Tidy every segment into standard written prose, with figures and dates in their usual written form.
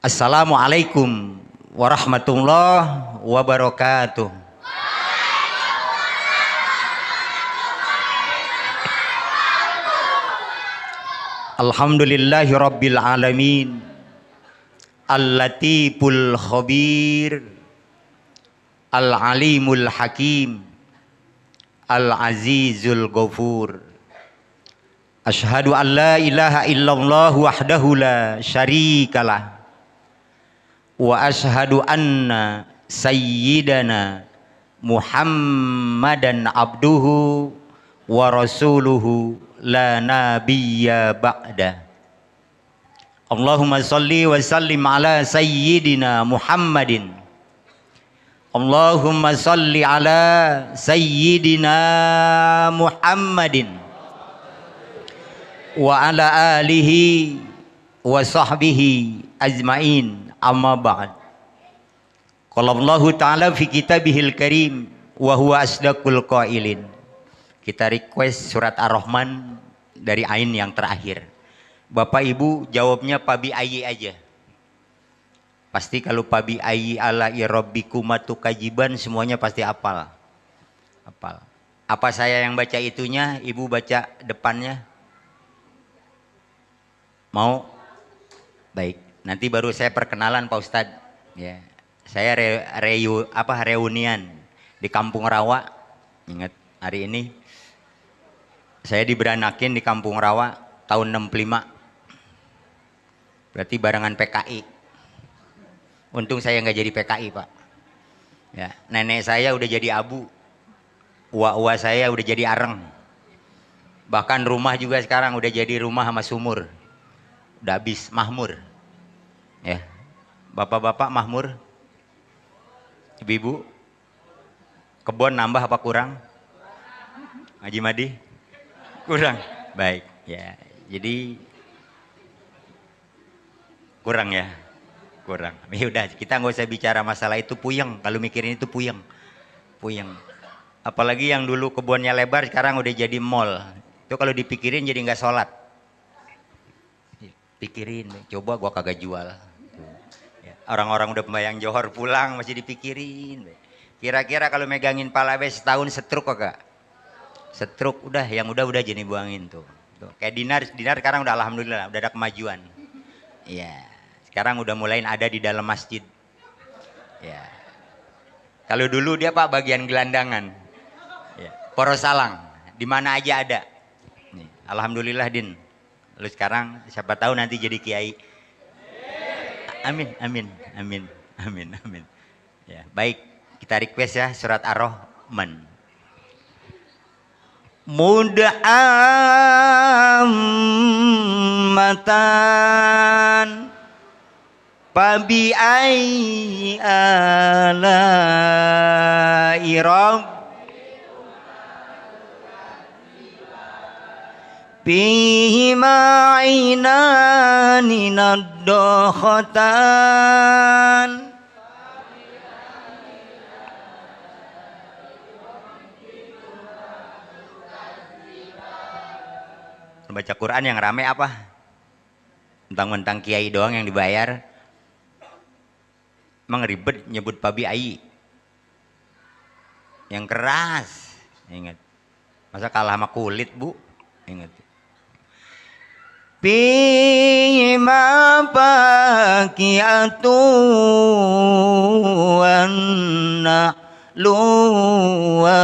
Assalamualaikum warahmatullahi wabarakatuh. Alhamdulillahi rabbil alamin, al-latiful khabir, al-alimul hakim, al-azizul ghafur. Asyhadu an la ilaha illallah wahdahu la syarikalah, wa asyhadu anna sayyidana Muhammadan abduhu wa rasuluhu la nabiyya ba'da. Allahumma salli wa sallim ala sayyidina Muhammadin. Allahumma salli ala sayyidina Muhammadin wa ala alihi wa sahbihi ajmain, amma ba'd. Qala Allahu ta'ala fi kitabihil karim wa huwa asdaqul qailin. Kita request surat Ar-Rahman dari ain yang terakhir. Bapak Ibu jawabnya Pabi Ayi aja. Pasti kalau Pabi Ayi ala irabbikum tukajiban semuanya pasti hafal. Hafal. Apa saya yang baca itunya, Ibu baca depannya? Mau? Baik. Nanti baru saya perkenalan Pak Ustadz. Ya. Saya reunian di Kampung Rawa. Ingat hari ini saya diberanakin di Kampung Rawa tahun 65. Berarti barengan PKI. Untung saya nggak jadi PKI Pak. Ya, nenek saya udah jadi abu. Uwa-uwa saya udah jadi areng. Bahkan rumah juga sekarang udah jadi rumah sama sumur. Udah habis mahmur. Ya. Bapak-bapak mahmur. Ibu-ibu. Kebun nambah apa kurang? Haji Madi? Kurang. Baik, ya. Jadi kurang ya. Kurang. Ya udah, kita nggak usah bicara masalah itu, puyeng. Kalau mikirin itu puyeng. Puyeng. Apalagi yang dulu kebunnya lebar sekarang udah jadi mall. Itu kalau dipikirin jadi nggak sholat. Pikirin, coba gua kagak jual. Orang-orang udah pembayang Johor pulang masih dipikirin. Kira-kira kalau megangin pala setahun setruk kagak? Setruk udah, yang udah jadi buangin tuh. Kayak Dinar sekarang udah alhamdulillah udah ada kemajuan. Iya. Sekarang udah mulai ada di dalam masjid. Ya. Kalau dulu dia Pak bagian gelandangan. Ya. Porosalang, di mana aja ada. Nih, alhamdulillah Din. Lalu sekarang siapa tahu nanti jadi kiai. Amin, amin, amin, amin, amin. Ya, baik, kita request ya surat Ar-Rahman. Mud'ammatan Fabi ayyi ala'i Fihima ainani naddakhatan baca Quran yang rame apa? Mentang-mentang kiai doang yang dibayar. Emang ribet nyebut Pabi Ayi. Yang keras. Ingat. Masa kalah sama kulit, Bu? Ingat. Fima faqiatu wanna luwarumman.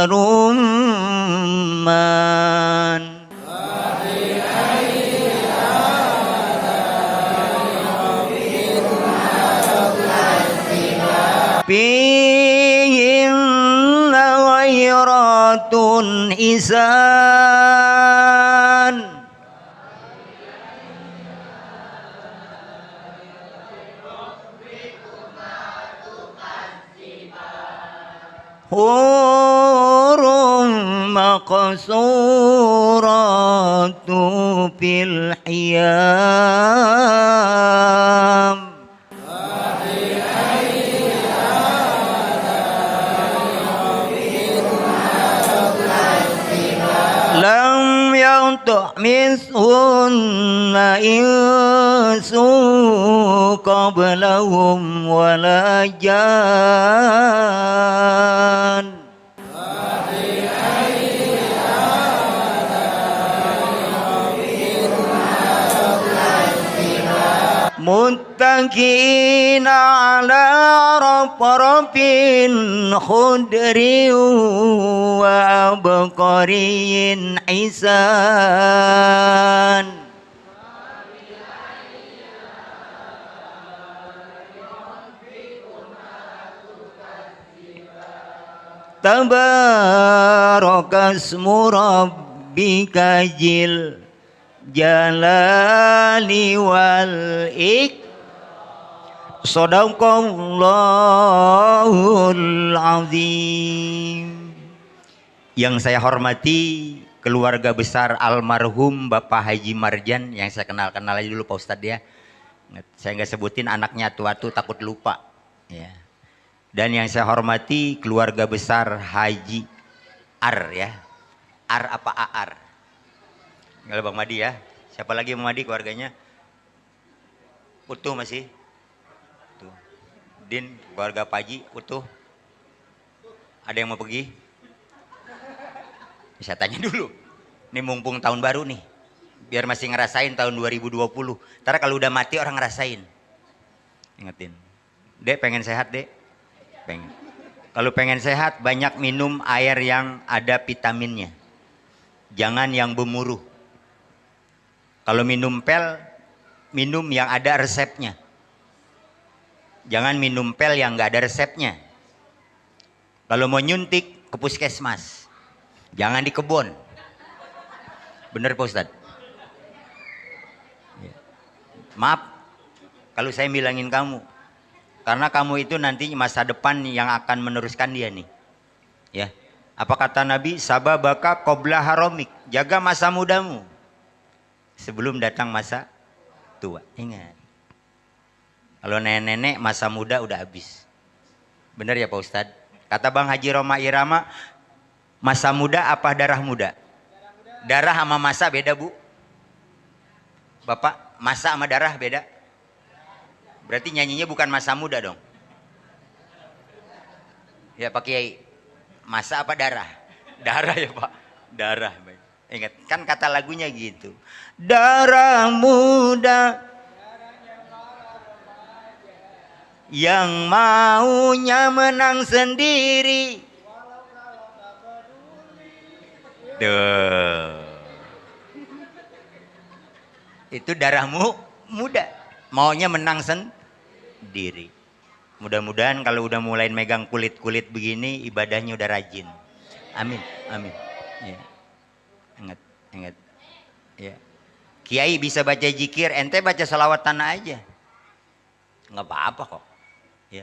Fihinna ghairatun hisan. Hurum maqsuratu fil hiyam. Lam yang يطمثهن إنس قبلهم ولا جان. متكئين على رفرف خضر وعبقري حسان. Tabaraka ismu rabbika jil jalali wal Sadaqallahul azim. Yang saya hormati keluarga besar almarhum Bapak Haji Marjan, yang saya kenal aja dulu Pak Ustadz ya. Saya nggak sebutin anaknya tua-tua takut lupa ya. Dan yang saya hormati keluarga besar Haji Ar ya. Ar apa Aar? Kalau Bang Madi ya. Siapa lagi Bang Madi keluarganya? Utuh masih? Tuh. Din, keluarga Pak Haji utuh? Ada yang mau pergi? Bisa tanya dulu. Ini mumpung tahun baru nih. Biar masih ngerasain tahun 2020. Ntar kalau udah mati orang ngerasain. Ingetin. Dek pengen sehat dek? Pengen. Kalau pengen sehat banyak minum air yang ada vitaminnya. Jangan yang bemuruh. Kalau minum pel, minum yang ada resepnya. Jangan minum pel yang nggak ada resepnya. Kalau mau nyuntik ke puskesmas. Jangan di kebun. Bener Pak Ustadz? Maaf kalau saya bilangin kamu. Karena kamu itu nanti masa depan yang akan meneruskan dia nih. Ya. Apa kata Nabi? Sababaka qabla haromik. Jaga masa mudamu sebelum datang masa tua. Ingat. Kalau nenek-nenek masa muda udah habis. Bener ya Pak Ustadz? Kata Bang Haji Roma Irama, masa muda apa darah muda? Darah sama masa beda Bu. Bapak, masa sama darah beda? Berarti nyanyinya bukan masa muda dong. Ya Pak Kiai, masa apa darah? Darah ya Pak, darah. Ingat, kan kata lagunya gitu. Darah muda yang maunya menang sendiri. Duh. Itu darahmu muda, maunya menang sendiri. Mudah-mudahan kalau udah mulai megang kulit-kulit begini, ibadahnya udah rajin. Amin, amin. Ya. Ingat. Ya. Kiai bisa baca zikir, ente baca salawat tanah aja. Nggak apa-apa kok. Ya.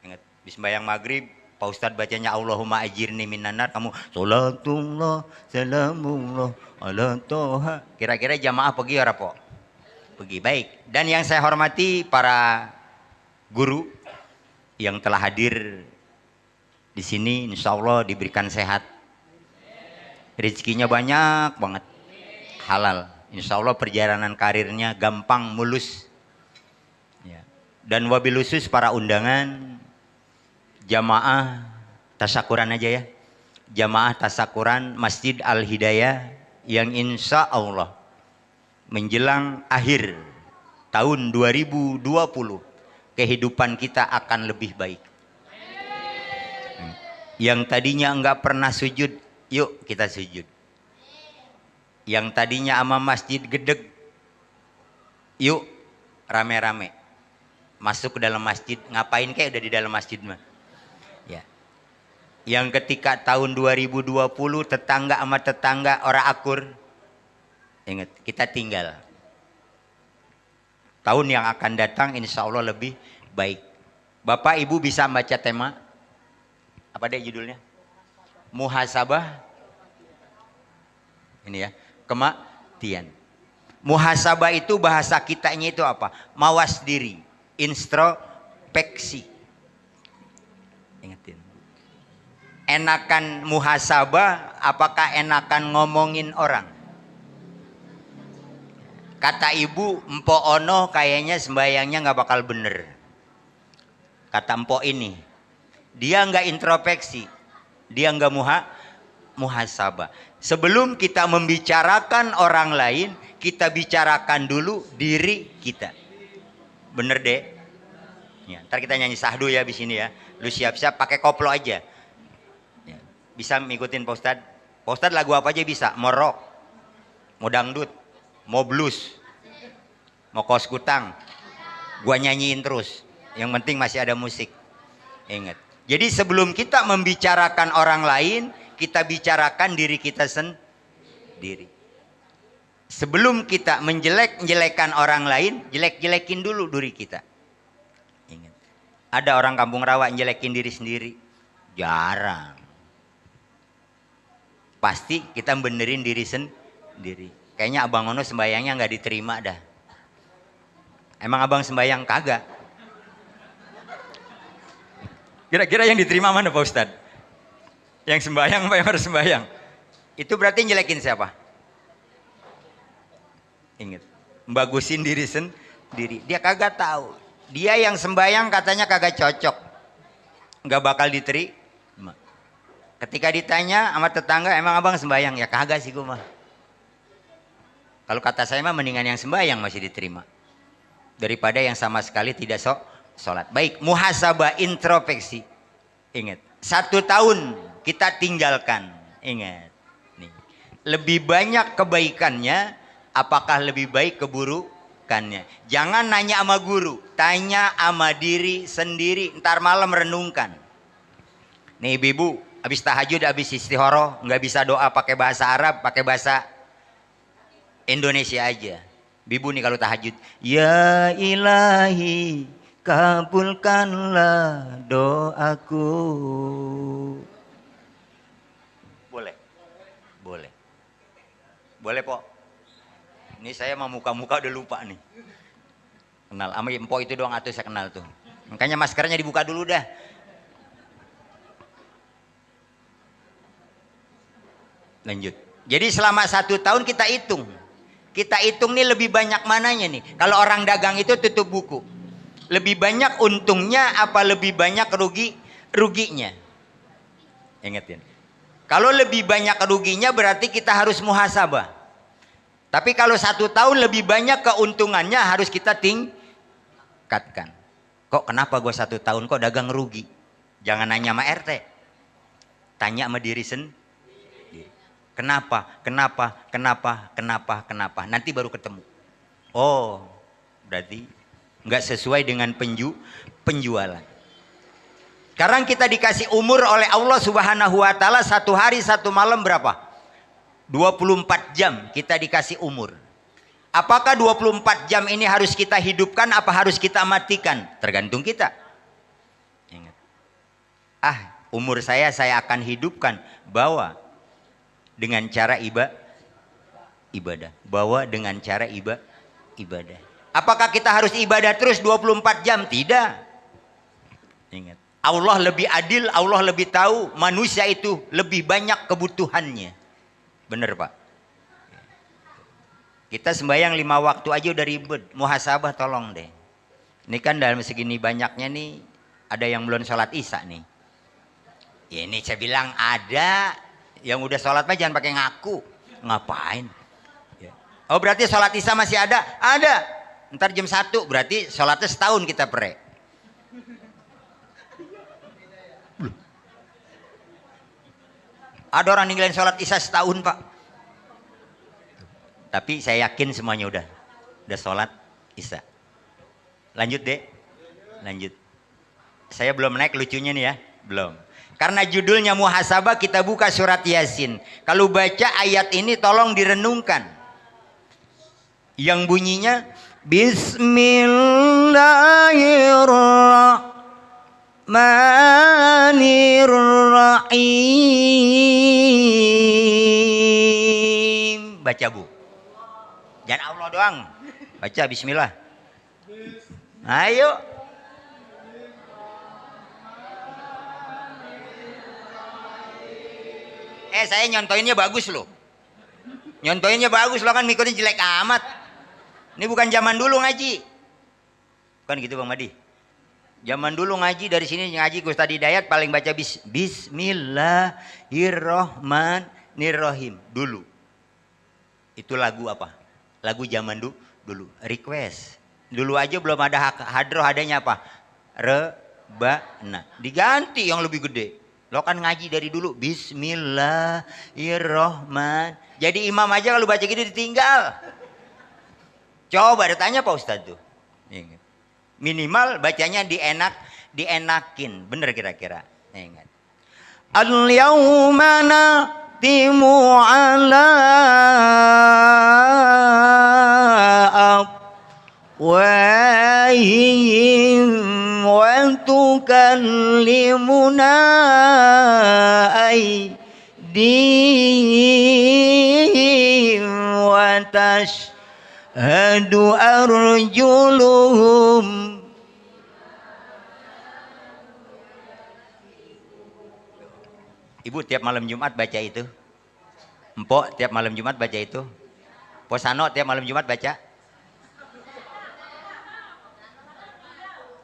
Ingat, bis sembahyang maghrib, Pak Ustadz bacanya Allahumma ajirni minanar, kamu sholatullah, salamullah, ala toha. Kira-kira jamaah pergi ora po? Pergi, baik. Dan yang saya hormati para guru yang telah hadir di sini, insya Allah diberikan sehat. Rezekinya banyak banget. Halal. Insya Allah perjalanan karirnya gampang, mulus. Ya. Dan wabil khusus para undangan, jamaah tasyakuran aja ya. Jamaah tasyakuran Masjid Al-Hidayah yang insya Allah menjelang akhir tahun 2020 kehidupan kita akan lebih baik. Yang tadinya enggak pernah sujud, yuk kita sujud. Yang tadinya ama masjid gedeg, yuk rame-rame masuk ke dalam masjid. Ngapain kayak udah di dalam masjid mah. Ya. Yang ketika tahun 2020 tetangga sama tetangga ora akur, ingat kita tinggal. Tahun yang akan datang insya Allah lebih baik. Bapak Ibu bisa baca tema apa deh judulnya? Muhasabah. Ini ya, kematian. Muhasabah itu bahasa kitanya itu apa? Mawas diri, introspeksi. Ingetin. Enakan muhasabah, apakah enakan ngomongin orang? Kata ibu, Mpok Ono kayaknya sembayangnya nggak bakal bener. Kata Mpok ini, dia nggak introspeksi, dia nggak muhasabah. Sebelum kita membicarakan orang lain, kita bicarakan dulu diri kita. Bener deh. Ya, ntar kita nyanyi sahdu ya di sini ya. Lu siap-siap pakai koplo aja. Ya, bisa ngikutin Pak Ustadz. Pak Ustadz lagu apa aja bisa. Mau rock, mau dangdut, mau blues, mau kos kutang. Gua nyanyiin terus. Yang penting masih ada musik. Ingat. Jadi sebelum kita membicarakan orang lain, kita bicarakan diri kita sendiri. Sebelum kita menjelek-jelekan orang lain, jelek-jelekin dulu diri kita. Ingat. Ada orang kampung rawa jelekin diri sendiri? Jarang. Pasti kita benerin diri sendiri. Kayaknya Abang Ono sembayangnya nggak diterima dah. Emang abang sembayang kagak? Kira-kira yang diterima mana Pak Ustadz? Yang sembayang apa yang harus sembayang? Itu berarti jelekin siapa? Ingat, bagusin diri sendiri. Dia kagak tahu. Dia yang sembayang katanya kagak cocok, nggak bakal diterima. Ketika ditanya sama tetangga, emang abang sembayang? Ya kagak sih gue mah. Kalau kata saya mah mendingan yang sembayang masih diterima daripada yang sama sekali tidak sholat. Baik, muhasabah, introspeksi. Ingat, 1 tahun kita tinggalkan. Ingat, nih, lebih banyak kebaikannya, apakah lebih baik keburukannya? Jangan nanya sama guru, tanya sama diri sendiri. Ntar malam renungkan. Nih ibu-ibu, habis tahajud, habis istihoroh, nggak bisa doa pakai bahasa Arab, pakai bahasa Indonesia aja. Bibu nih kalau tahajud, ya ilahi kabulkanlah doaku. Boleh? Boleh. Boleh Pok. Ini saya mau muka-muka udah lupa nih. Kenal, sama Empok itu doang atau saya kenal tuh. Makanya maskernya dibuka dulu dah. Lanjut. Jadi selama 1 tahun kita hitung. Kita hitung nih lebih banyak mananya nih. Kalau orang dagang itu tutup buku. Lebih banyak untungnya apa lebih banyak ruginya? Ingetin. Kalau lebih banyak ruginya berarti kita harus muhasabah. Tapi kalau 1 tahun lebih banyak keuntungannya harus kita tingkatkan. Kok kenapa gue 1 tahun kok dagang rugi? Jangan nanya sama RT. Tanya sama diri sendiri. Kenapa? Nanti baru ketemu. Oh, berarti nggak sesuai dengan penjualan. Sekarang kita dikasih umur oleh Allah Subhanahu wa Ta'ala 1 hari 1 malam berapa? 24 jam kita dikasih umur. Apakah 24 jam ini harus kita hidupkan apa harus kita matikan? Tergantung kita. Ingat. Umur saya akan hidupkan. Bawa dengan cara ibadah. Bawa dengan cara ibadah. Apakah kita harus ibadah terus 24 jam? Tidak. Ingat. Allah lebih adil, Allah lebih tahu manusia itu lebih banyak kebutuhannya. Benar Pak? Kita sembahyang 5 waktu aja udah ribet. Muhasabah tolong deh. Ini kan dalam segini banyaknya nih, ada yang belum sholat isya nih. Ya ini saya bilang ada. Yang udah sholat mah jangan pakai ngaku. Ngapain? Oh berarti sholat isya masih ada? Ada. Ntar jam 1 berarti sholatnya setahun kita pre. Ada orang ninggalin sholat isya setahun Pak. Tapi saya yakin semuanya udah sholat isya. Lanjut deh. Lanjut. Saya belum naik lucunya nih ya. Belum. Karena judulnya muhasabah, kita buka surat Yasin. Kalau baca ayat ini tolong direnungkan. Yang bunyinya Bismillahirrahmanirrahim. Baca Bu. Jangan Allah doang. Baca bismillah. Ayo. Saya nyontoinnya bagus loh. Nyontoinnya bagus loh kan, ngikutin jelek amat. Ini bukan zaman dulu ngaji. Bukan gitu Bang Madi. Zaman dulu ngaji dari sini ngaji Ustaz Hidayat paling baca Bismillahirrohmanirrohim dulu. Itu lagu apa? Lagu zaman dulu. Request. Dulu aja belum ada hadroh, adanya apa? Rebana. Diganti yang lebih gede. Lo kan ngaji dari dulu. Bismillahirrohman. Jadi imam aja kalau baca gitu ditinggal. Coba ditanya Pak Ustadz tuh. Minimal bacanya dienakin. Bener kira-kira. Ingat. Al-yawma naqtimu ala afwahihim wa tukallimuna aydihim wa tashhadu arjuluhum. Ibu tiap malam Jumat baca itu. Empok tiap malam Jumat baca itu. Posano tiap malam Jumat baca.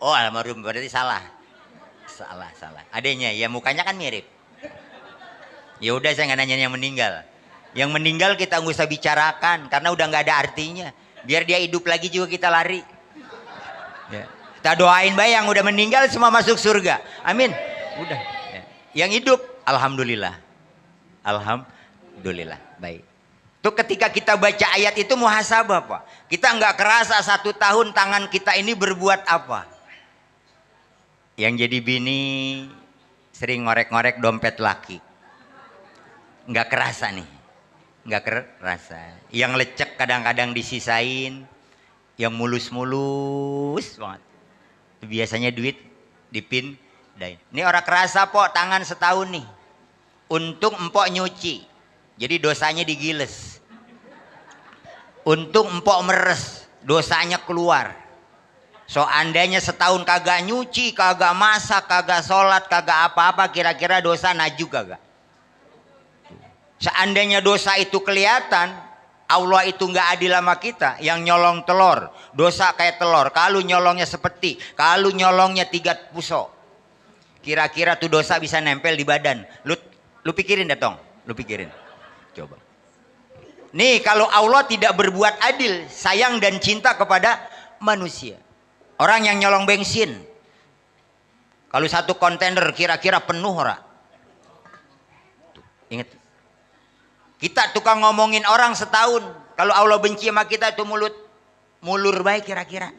Oh almarhum berarti salah. Salah. Adanya ya mukanya kan mirip. Ya udah saya nggak nanya yang meninggal. Yang meninggal kita nggak usah bicarakan karena udah nggak ada artinya. Biar dia hidup lagi juga kita lari. Ya. Kita doain bayang udah meninggal semua masuk surga. Amin. Udah. Ya. Yang hidup alhamdulillah. Alhamdulillah. Baik. Tuh ketika kita baca ayat itu muhasabah Pak. Kita nggak kerasa 1 tahun tangan kita ini berbuat apa. Yang jadi bini sering ngorek-ngorek dompet laki. Nggak kerasa nih. Nggak kerasa. Yang lecek kadang-kadang disisain. Yang mulus-mulus banget. Biasanya duit dipindahin. Ini orang kerasa Pok tangan setahun nih. Untuk empok nyuci. Jadi dosanya digiles. Untuk empok meres. Dosanya keluar. Seandainya setahun kagak nyuci, kagak masak, kagak sholat, kagak apa-apa, kira-kira dosa naju kagak? Seandainya dosa itu kelihatan, Allah itu nggak adil sama kita. Yang nyolong telur, dosa kayak telur. Kalau nyolongnya sepeti, kalau nyolongnya 3 pusok. Kira-kira tuh dosa bisa nempel di badan. Lu pikirin dah Tong, lu pikirin. Coba. Nih kalau Allah tidak berbuat adil, sayang dan cinta kepada manusia. Orang yang nyolong bensin. Kalau 1 kontainer kira-kira penuh ora? Ingat. Kita tukang ngomongin orang setahun. Kalau Allah benci sama kita itu mulur baik kira-kira.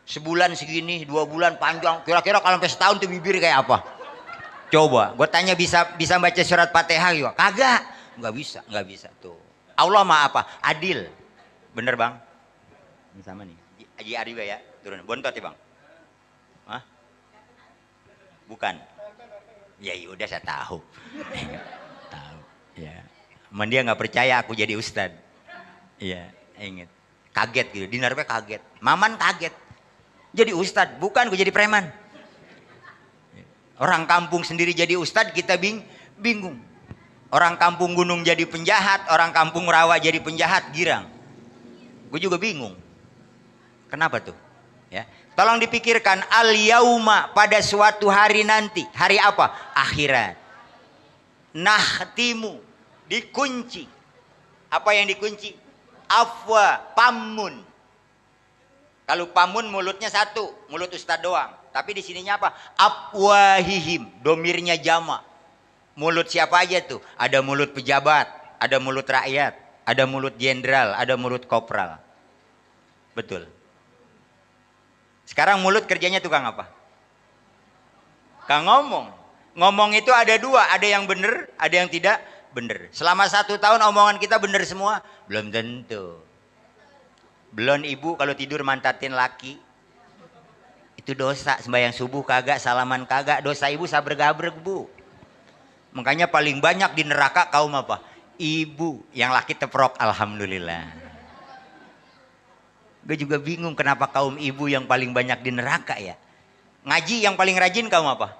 Sebulan segini, 2 bulan panjang. Kira-kira kalau sampai setahun tuh bibir kayak apa? Coba, gue tanya bisa baca surat Fatihah juga? Kagak, nggak bisa tuh. Allah mah apa? Adil, bener Bang? Ini sama nih. Haji Ari ya, turun. Bontot ya Bang? Hah? Bukan. Ya udah saya tahu. Tahu. Ya. Man dia nggak percaya aku jadi ustad. Iya, inget. Kaget gitu. Dinarnya kaget. Maman kaget. Jadi ustad, bukan gue jadi preman. Orang kampung sendiri jadi ustad kita bingung. Orang kampung gunung jadi penjahat, orang kampung rawa jadi penjahat, girang. Gue juga bingung. Kenapa tuh? Ya. Tolong dipikirkan al-yauma pada suatu hari nanti. Hari apa? Akhirat. Nahtimu dikunci. Apa yang dikunci? Afwa, pamun. Kalau pamun mulutnya 1, mulut ustad doang. Tapi di sininya apa? Afwahihim, domirnya jama. Mulut siapa aja tuh? Ada mulut pejabat, ada mulut rakyat, ada mulut jenderal, ada mulut kopral. Betul. Sekarang mulut kerjanya tukang apa? Kang ngomong. Ngomong itu ada 2, ada yang benar, ada yang tidak benar. Selama 1 tahun omongan kita benar semua? Belum tentu. Belum ibu kalau tidur mantatin laki. Itu dosa. Sembahyang subuh kagak, salaman kagak. Dosa ibu sabrek-gabrek Bu. Makanya paling banyak di neraka kaum apa? Ibu. Yang laki teprok, alhamdulillah. Gue juga bingung kenapa kaum ibu yang paling banyak di neraka ya. Ngaji yang paling rajin kaum apa?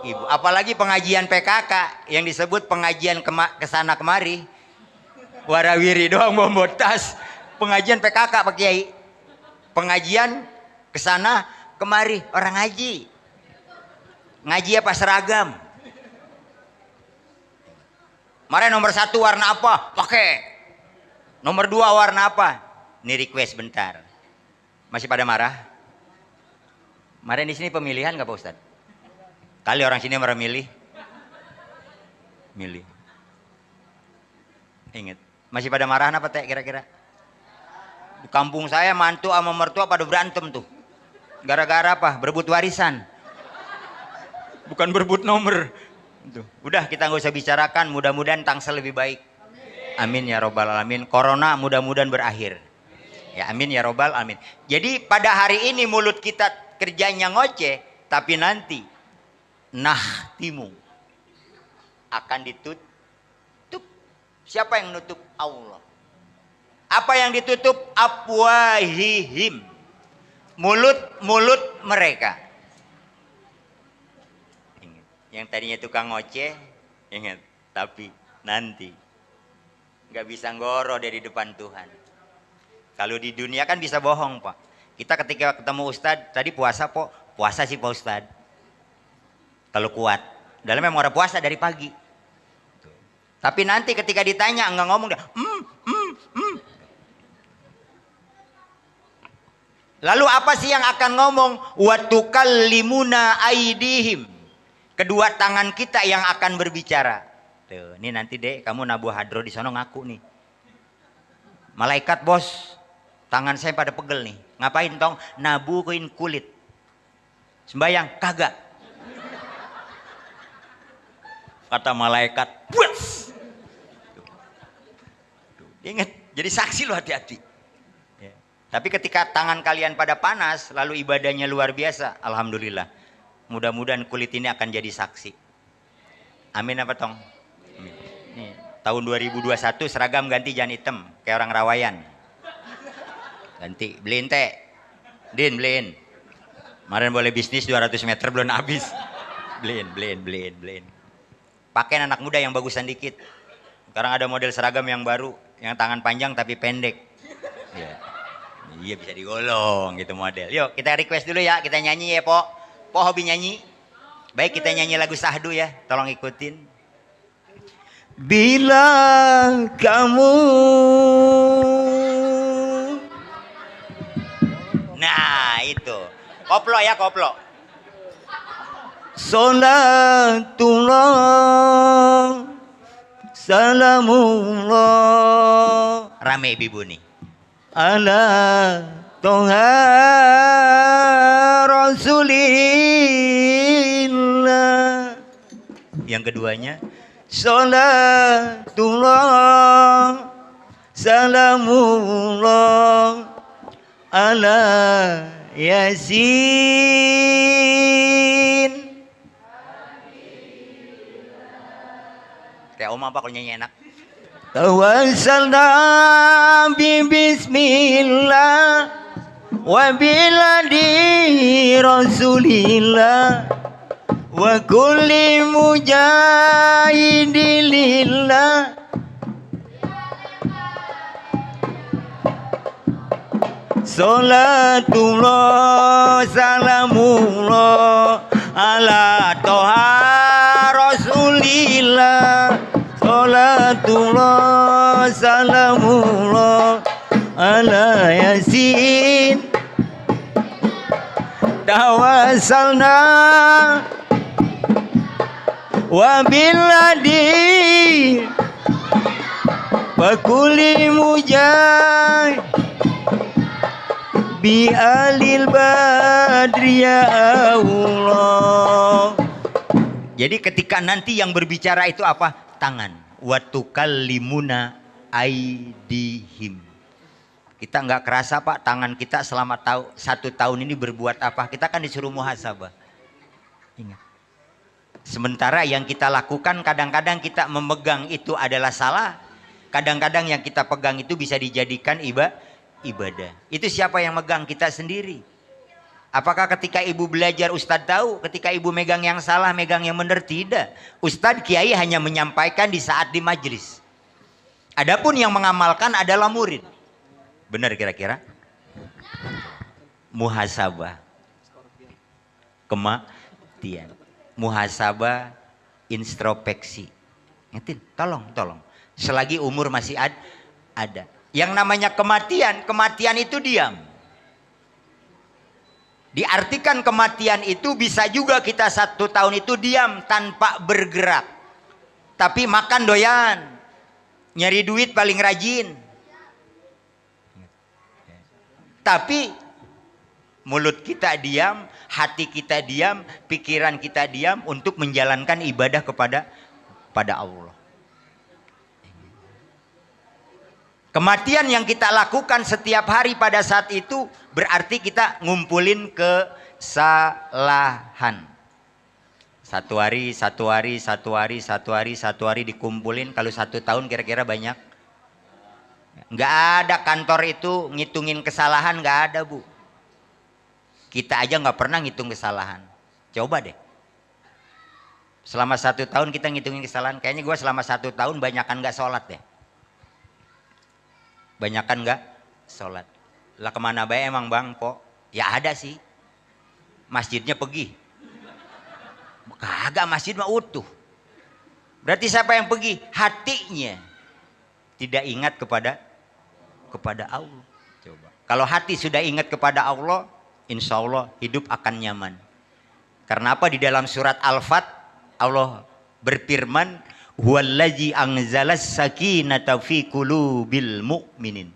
Ibu. Apalagi pengajian PKK yang disebut pengajian kesana kemari. Warawiri doang bawa tas. Pengajian PKK Pak Kiai. Pengajian kesana kemari orang ngaji. Ngaji apa seragam. Kemarin nomor 1 warna apa? Pakai. Nomor 2 warna apa? Ini request bentar. Masih pada marah? Kemarin di sini pemilihan nggak Pak Ustadz? Kali orang sini marah milih. Milih. Ingat. Masih pada marah apa teh kira-kira? Di kampung saya mantu sama mertua pada berantem tuh. Gara-gara apa? Berebut warisan. Bukan berebut nomor. Tuh. Udah kita nggak usah bicarakan. Mudah-mudahan tangsel lebih baik. Amin ya robbal alamin. Corona mudah-mudahan berakhir. Ya amin ya robbal alamin. Jadi pada hari ini mulut kita kerjanya ngoceh, tapi nanti timu akan ditutup. Siapa yang nutup? Allah. Apa yang ditutup? Afwahihim. Mulut mereka. Ingat. Yang tadinya tukang ngoceh, ingat. Tapi nanti nggak bisa ngoro dari depan Tuhan. Kalau di dunia kan bisa bohong Pak. Kita ketika ketemu Ustadz, tadi puasa Pak, puasa sih Pak Ustadz. Kalau kuat, dalamnya memang orang puasa dari pagi. Tapi nanti ketika ditanya enggak ngomong dia, Lalu apa sih yang akan ngomong? Wa tukallimuna aidihim. Kedua tangan kita yang akan berbicara. Tuh, ini nanti deh kamu nabuh hadro di sono ngaku nih. Malaikat bos, tangan saya pada pegel nih. Ngapain tong? Nabuhin kulit. Sembayang kagak. Kata malaikat, buas. Ingat, jadi saksi lo hati-hati. Ya. Tapi ketika tangan kalian pada panas, lalu ibadahnya luar biasa, alhamdulillah. Mudah-mudahan kulit ini akan jadi saksi. Amin apa tong? Amin. Nih, tahun 2021 seragam ganti jangan hitam, kayak orang Rawayan. Ganti, beliin teh. Din, beliin. Kemarin boleh bisnis 200 meter belum habis. Beliin. Pakai anak muda yang bagusan dikit. Sekarang ada model seragam yang baru, yang tangan panjang tapi pendek. Ya. Iya bisa digolong gitu model. Yuk kita request dulu ya, kita nyanyi ya Po. Po hobi nyanyi? Baik kita nyanyi lagu Sahdu ya, tolong ikutin. Bila kamu. Nah itu, koplo ya koplo. Salatullah salamullah. Rame ibu nih. Ala toha rasulillah. Yang keduanya salatullah salamullah ala yasin. Kayak oma apa kalau nyanyi enak. Tawassalna bi bismillah wa biladi rasulillah wa kulli mujahidilillah. Salatullah salamullah ala toha rasulillah. Salatullah salamullah ala yasin. Tawassalna wa biladi wa kulli mujahid bi alil badri ya Allah. Jadi ketika nanti yang berbicara itu apa? Tangan. Wa tukallimuna aidihim. Kita nggak kerasa Pak, tangan kita selama 1 tahun ini berbuat apa? Kita kan disuruh muhasabah. Ingat. Sementara yang kita lakukan kadang-kadang kita memegang itu adalah salah. Kadang-kadang yang kita pegang itu bisa dijadikan ibadah. Itu siapa yang megang? Kita sendiri. Apakah ketika ibu belajar Ustadz tahu? Ketika ibu megang yang salah, megang yang benar? Tidak. Ustadz Kiai hanya menyampaikan di saat di majelis. Adapun yang mengamalkan adalah murid. Benar kira-kira? Muhasabah. Kematian. Muhasabah, introspeksi. Ngerti? Tolong. Selagi umur masih ada. Yang namanya kematian itu diam. Diartikan kematian itu bisa juga kita 1 tahun itu diam tanpa bergerak. Tapi makan doyan. Nyari duit paling rajin. Tapi mulut kita diam, hati kita diam, pikiran kita diam untuk menjalankan ibadah kepada Allah. Kematian yang kita lakukan setiap hari pada saat itu berarti kita ngumpulin kesalahan. Satu hari dikumpulin. Kalau 1 tahun kira-kira banyak. Nggak ada kantor itu ngitungin kesalahan, nggak ada, Bu. Kita aja nggak pernah ngitung kesalahan. Coba deh. Selama 1 tahun kita ngitungin kesalahan. Kayaknya gue selama 1 tahun banyakan nggak sholat deh. Banyakan nggak sholat. Lah kemana baik emang Bang Po? Ya ada sih. Masjidnya pergi. Kagak, masjid mah utuh. Berarti siapa yang pergi? Hatinya tidak ingat kepada Allah. Coba. Kalau hati sudah ingat kepada Allah, insya Allah hidup akan nyaman. Karena apa? Di dalam surat Al-Fat Allah berfirman, huwallazi anzalas sakinata fi qulubil mu'minin.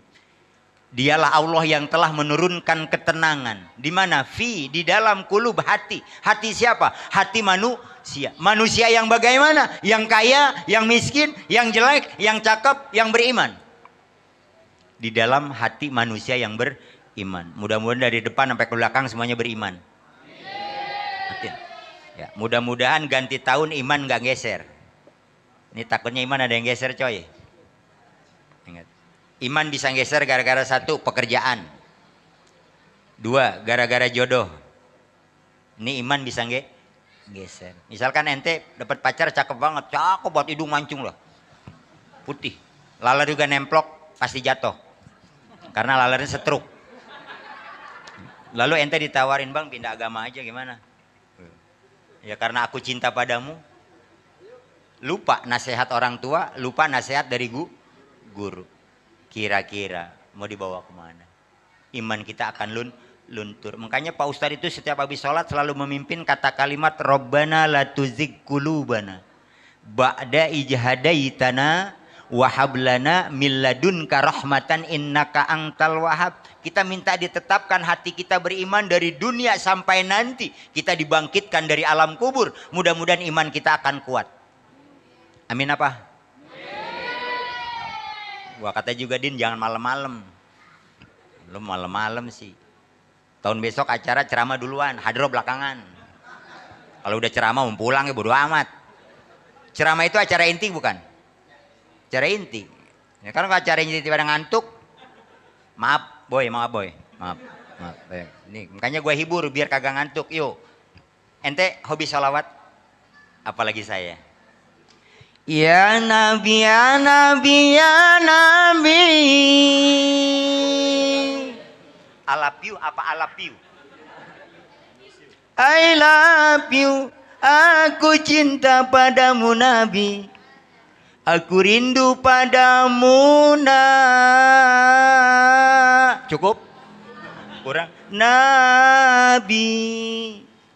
Dialah Allah yang telah menurunkan ketenangan. Di mana? Di dalam kulub, hati. Hati siapa? Hati manusia. Manusia yang bagaimana? Yang kaya, yang miskin, yang jelek, yang cakep, yang beriman. Di dalam hati manusia yang beriman. Mudah-mudahan dari depan sampai ke belakang semuanya beriman. Ya, mudah-mudahan ganti tahun iman nggak geser. Ini takutnya iman ada yang geser, coy. Ingat. Iman bisa geser gara-gara 1, pekerjaan. 2, gara-gara jodoh. Ini iman bisa geser. Misalkan ente dapat pacar cakep banget, cakep buat hidung mancung loh. Putih. Lalar juga nemplok, pasti jatuh. Karena lalarnya setruk. Lalu ente ditawarin, Bang pindah agama aja gimana? Ya karena aku cinta padamu. Lupa nasihat orang tua, lupa nasihat dari guru. Kira-kira mau dibawa kemana? Iman kita akan luntur. Makanya Pak Ustadz itu setiap habis sholat selalu memimpin kata kalimat Rabbana la tuzigh qulubana ba'da idh hadaitana wa hab lana min ladunka rahmatan innaka antal wahhab. Kita minta ditetapkan hati kita beriman dari dunia sampai nanti kita dibangkitkan dari alam kubur. Mudah-mudahan iman kita akan kuat. Amin apa? Gua kata juga Din jangan malam-malam. Lu malam-malam sih. Tahun besok acara ceramah duluan, hadro belakangan. Kalau udah ceramah mau pulang ya bodo amat. Ceramah itu acara inti bukan? Acara inti. Ya kan kalau acara inti pada ngantuk, maaf boy. Nih, makanya gue hibur biar kagak ngantuk. Yuk, ente hobi sholawat? Apalagi saya. Ya Nabi, ya Nabi, ya Nabi. I love you apa I love you? I love you. Aku cinta padamu Nabi. Aku rindu padamu Cukup? Kurang? Nabi,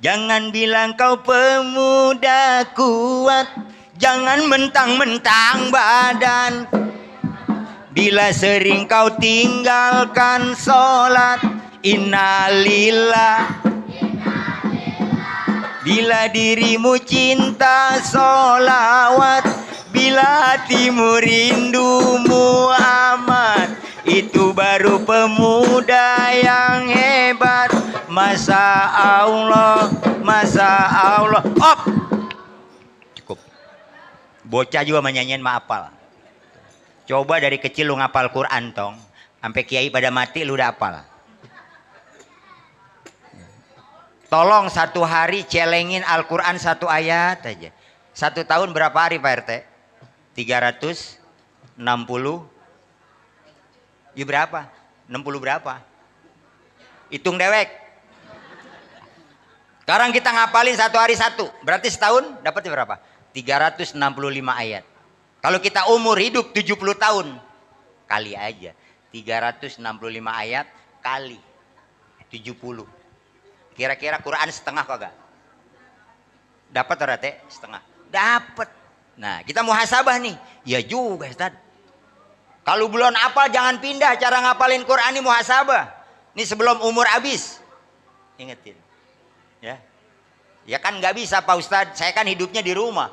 jangan bilang kau pemuda kuat. Jangan mentang-mentang badan. Bila sering kau tinggalkan sholat, innalillah. Bila dirimu cinta sholawat, bila hatimu rindu Muhammad, itu baru pemuda yang hebat. Masya Allah. Op. Cukup. Bocah juga menyanyiin maafal. Coba dari kecil lu ngapal Quran tong, sampai kiai pada mati lu udah hafal. Tolong 1 hari celengin Al-Quran 1 ayat aja. 1 tahun berapa hari Pak RT? 360. Ya berapa? 60 berapa? Hitung dewek. Sekarang kita ngapalin satu hari satu. Berarti setahun dapat berapa? 365 ayat. Kalau kita umur hidup 70 tahun. Kali aja. 365 ayat kali 70. Kira-kira Quran setengah kagak? Dapat atau teh? Setengah. Dapat. Nah, kita muhasabah nih. Ya juga, Ustaz. Kalau belum hafal jangan pindah cara ngapalin Quran ini muhasabah. Ini sebelum umur habis. Ingetin. Ya. Ya kan nggak bisa Pak Ustaz. Saya kan hidupnya di rumah.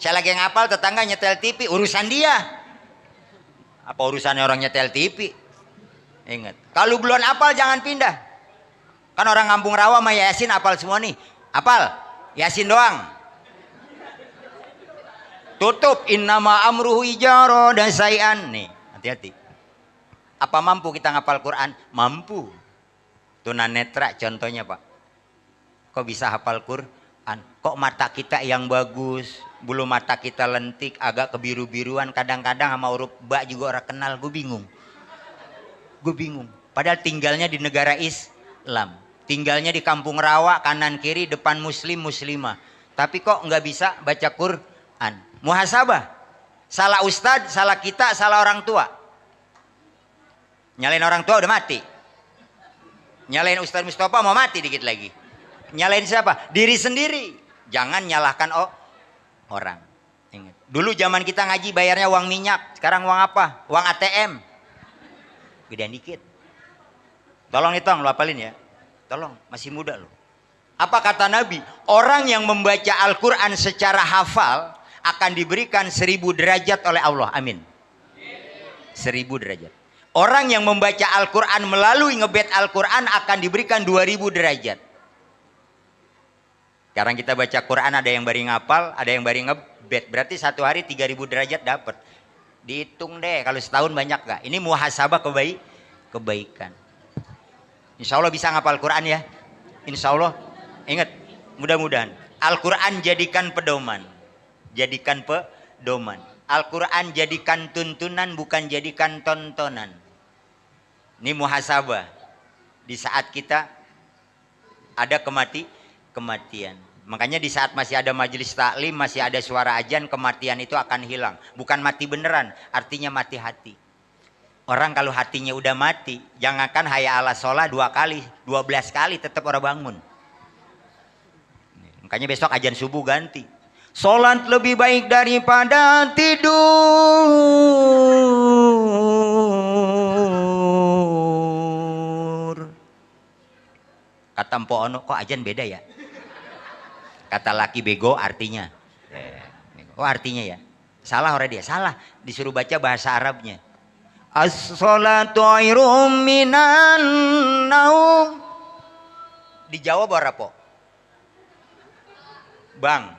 Saya lagi ngapal, tetangga nyetel TV, urusan dia. Apa urusannya orang nyetel TV? Ingat. Kalau belum hafal jangan pindah. Kan orang Kampung Rawa sama Yasin hafal semua nih. Hafal. Yasin doang. Tutup innama amruhu ijaro dan sayan. Nih, hati-hati. Apa mampu kita ngapal Quran? Mampu. Tunanetra contohnya, Pak. Kok bisa hafal Quran? Kok mata kita yang bagus, bulu mata kita lentik, agak kebiru-biruan, kadang-kadang sama huruf ba juga orang kenal, gue bingung. Gue bingung. Padahal tinggalnya di negara Islam. Tinggalnya di Kampung Rawa, kanan kiri, depan muslim, muslimah. Tapi kok nggak bisa baca Quran? Muhasabah. Salah ustadz, salah kita, salah orang tua. Nyalain orang tua udah mati. Nyalain Ustadz Mustafa mau mati dikit lagi. Nyalain siapa? Diri sendiri. Jangan nyalahkan orang. Ingat. Dulu zaman kita ngaji bayarnya uang minyak. Sekarang uang apa? Uang ATM. Gedean dikit. Tolong hitung, lo hafalin ya. Tolong, masih muda lo. Apa kata Nabi? Orang yang membaca Al-Quran secara hafal akan diberikan 1000 derajat oleh Allah. Amin. 1000 derajat. Orang yang membaca Al-Quran melalui ngebet Al-Quran akan diberikan 2000 derajat. Sekarang kita baca Quran, ada yang baring ngapal, ada yang baring ngebet. Berarti satu hari 3000 derajat dapat. Dihitung deh, kalau setahun banyak gak? Ini muhasabah kebaikan. Insya Allah bisa ngapal Quran ya. Insya Allah. Ingat, mudah-mudahan. Al-Quran jadikan pedoman. Jadikan pedoman. Al-Quran jadikan tuntunan, bukan jadikan tontonan. Ini muhasabah. Di saat kita ada kematian. Makanya di saat masih ada majelis taklim, masih ada suara azan, kematian itu akan hilang. Bukan mati beneran, artinya mati hati. Orang kalau hatinya udah mati, jangankan hayya ala sholat 2 kali, 12 kali tetap orang bangun. Makanya besok azan subuh ganti. Sholat lebih baik daripada tidur. Kata Mpo Ono, kok azan beda ya? Kata laki bego artinya. Oh artinya ya? Salah orang dia, salah. Disuruh baca bahasa Arabnya. As-sholatu khairum minan naum. Dijawab apa, Po? Bang.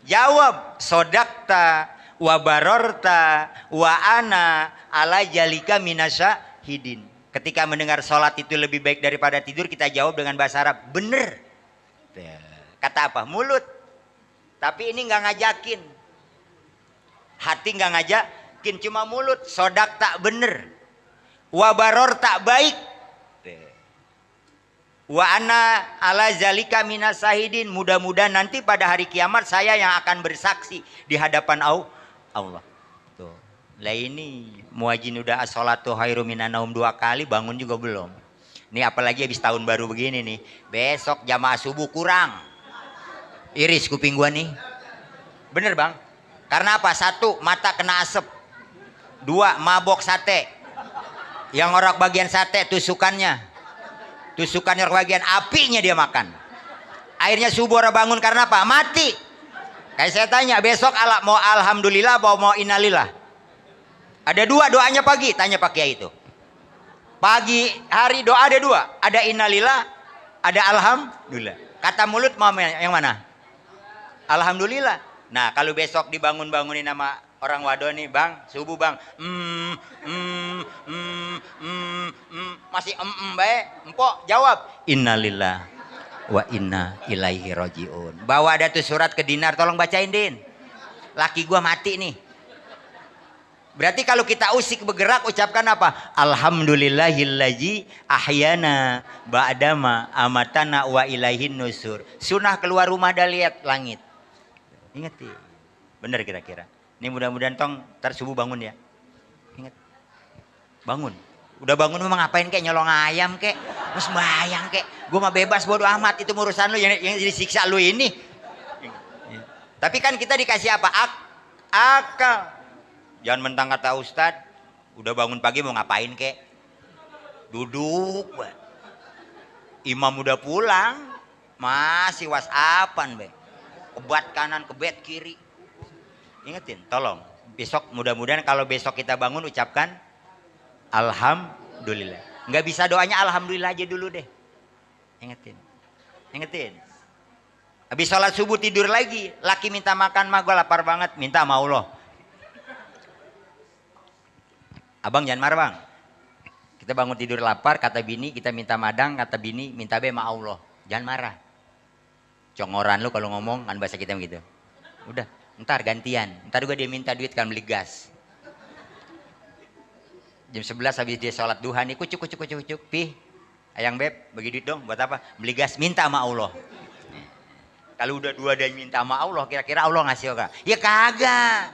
Jawab, sodakta wa barorta wa ana ala jalika minasya hidin. Ketika mendengar sholat itu lebih baik daripada tidur, kita jawab dengan bahasa Arab. Bener. Kata apa? Mulut. Tapi ini nggak ngajakin. Hati nggak ngajakin, cuma mulut. Sodak tak bener. Wabaror tak baik. Wa ana ala zalika minasahidin. Mudah-mudahan nanti pada hari kiamat saya yang akan bersaksi di hadapan Allah. Tuh. Lah ini muajin udah as-sholatu khairum minan naum 2 kali, bangun juga belum. Ini apalagi habis tahun baru begini nih. Besok jamaah subuh kurang. Iris kuping gua nih. Bener bang. Karena apa? 1, mata kena asap. 2, mabok sate. Yang orang bagian sate tusukannya. Tusukannya orang bagian apinya dia makan. Akhirnya subuh orang bangun karena apa? Mati. Kayak saya tanya besok mau alhamdulillah atau mau innalillah? Ada 2 doanya pagi. Tanya Pak Kiai itu. Pagi hari doa ada 2. Ada innalillah, ada alhamdulillah. Kata mulut mau yang mana? Alhamdulillah. Nah kalau besok dibangun-bangunin sama orang wado nih, bang, subuh bang, masih baik, empok jawab, innalillah wa inna ilaihi rojiun. Bawa ada tuh surat ke Dinar, tolong bacain Din. Laki gua mati nih. Berarti kalau kita usik bergerak ucapkan apa? Alhamdulillahillazi ahyana ba'dama amatana wa ilaihin nusur. Sunnah keluar rumah dah lihat langit. Ingat ya. Benar kira-kira. Ini mudah-mudahan tong ntar subuh bangun ya. Ingat. Bangun. Udah bangun memang ngapain kek, nyolong ayam kek, terus bayang kek. Gue mah bebas bodo amat, itu urusan lu yang disiksa lu ini. Tapi kan kita dikasih apa? Akal. Jangan mentang kata Ustad, udah bangun pagi mau ngapain kek? Duduk, be. Imam udah pulang, masih whatsappan be. Kebat kanan, kebet kiri. Ingetin, tolong. Besok mudah-mudahan kalau besok kita bangun ucapkan Alhamdulillah. Nggak bisa doanya Alhamdulillah aja dulu deh. Ingetin. Ingetin. Habis sholat subuh tidur lagi, laki minta makan mah gue lapar banget, minta sama Allah. Abang jangan marah bang. Kita bangun tidur lapar, kata bini kita minta madang, kata bini minta be sama Allah. Jangan marah. Congoran lu kalau ngomong kan bahasa kita begitu. Udah, ntar gantian. Ntar juga dia minta duit kan beli gas. Jam 11 habis dia sholat duha nih, kucuk. Pih, ayang beb, bagi duit dong. Buat apa? Beli gas, minta sama Allah. Kalau udah dua dan minta sama Allah, kira-kira Allah ngasih apa? Ya kagak.